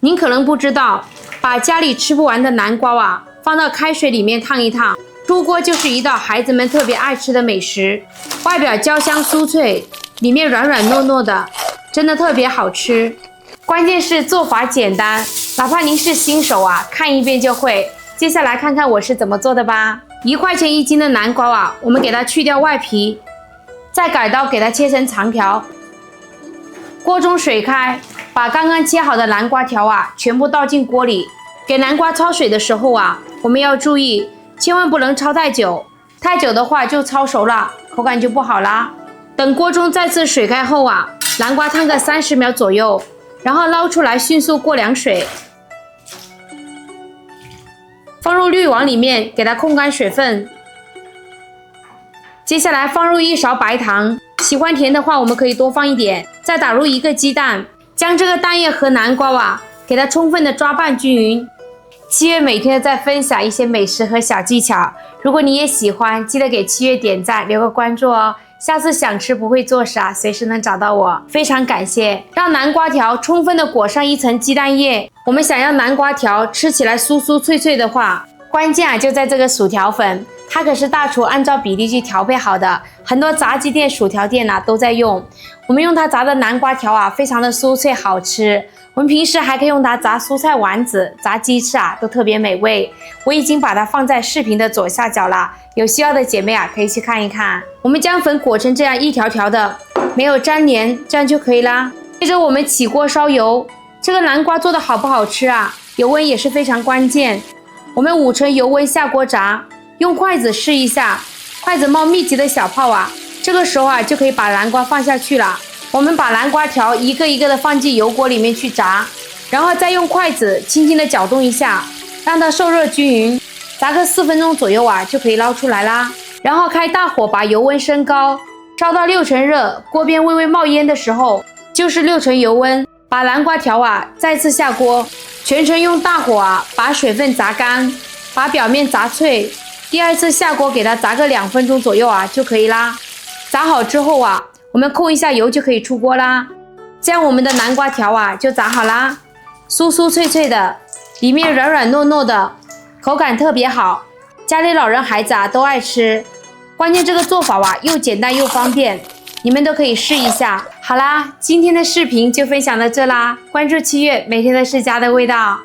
您可能不知道，把家里吃不完的南瓜啊，放到开水里面烫一烫，出锅就是一道孩子们特别爱吃的美食。外表焦香酥脆，里面软软糯糯的，真的特别好吃。关键是做法简单，哪怕您是新手啊，看一遍就会。接下来看看我是怎么做的吧。1块钱1斤的南瓜啊，我们给它去掉外皮，再改刀给它切成长条。锅中水开，把刚刚切好的南瓜条啊全部倒进锅里。给南瓜焯水的时候啊，我们要注意，千万不能焯太久，太久的话就焯熟了，口感就不好啦。等锅中再次水开后啊，南瓜烫个30秒左右，然后捞出来迅速过凉水，放入滤网里面给它控干水分。接下来放入1勺白糖，喜欢甜的话我们可以多放一点。再打入1个鸡蛋，将这个蛋液和南瓜啊给它充分的抓拌均匀。7月每天在分享一些美食和小技巧，如果你也喜欢，记得给7月点赞留个关注哦。下次想吃不会做啥，随时能找到我。非常感谢。让南瓜条充分的裹上一层鸡蛋液。我们想要南瓜条吃起来酥酥脆脆的话，关键啊就在这个薯条粉，它可是大厨按照比例去调配好的，很多炸鸡店、薯条店都在用。我们用它炸的南瓜条啊，非常的酥脆好吃。我们平时还可以用它炸蔬菜丸子、炸鸡翅啊，都特别美味。我已经把它放在视频的左下角了，有需要的姐妹啊可以去看一看。我们将粉裹成这样一条条的，没有粘连，这样就可以啦。接着我们起锅烧油，这个南瓜做的好不好吃啊，油温也是非常关键。我们5成油温下锅炸，用筷子试一下，筷子冒密集的小泡啊，这个时候啊就可以把南瓜放下去了。我们把南瓜条一个一个的放进油锅里面去炸，然后再用筷子轻轻的搅动一下，让它受热均匀，炸个4分钟左右啊就可以捞出来啦。然后开大火把油温升高，烧到6成热，锅边微微冒烟的时候就是6成油温，把南瓜条啊再次下锅，全程用大火啊把水分炸干，把表面炸脆。第2次下锅给它炸个2分钟左右啊就可以啦。炸好之后啊，我们控一下油就可以出锅啦。这样我们的南瓜条啊就炸好啦，酥酥脆脆的，里面软软糯糯的，口感特别好，家里老人孩子啊都爱吃。关键这个做法啊又简单又方便，你们都可以试一下。好啦，今天的视频就分享到这啦，关注7月，每天都是家的味道。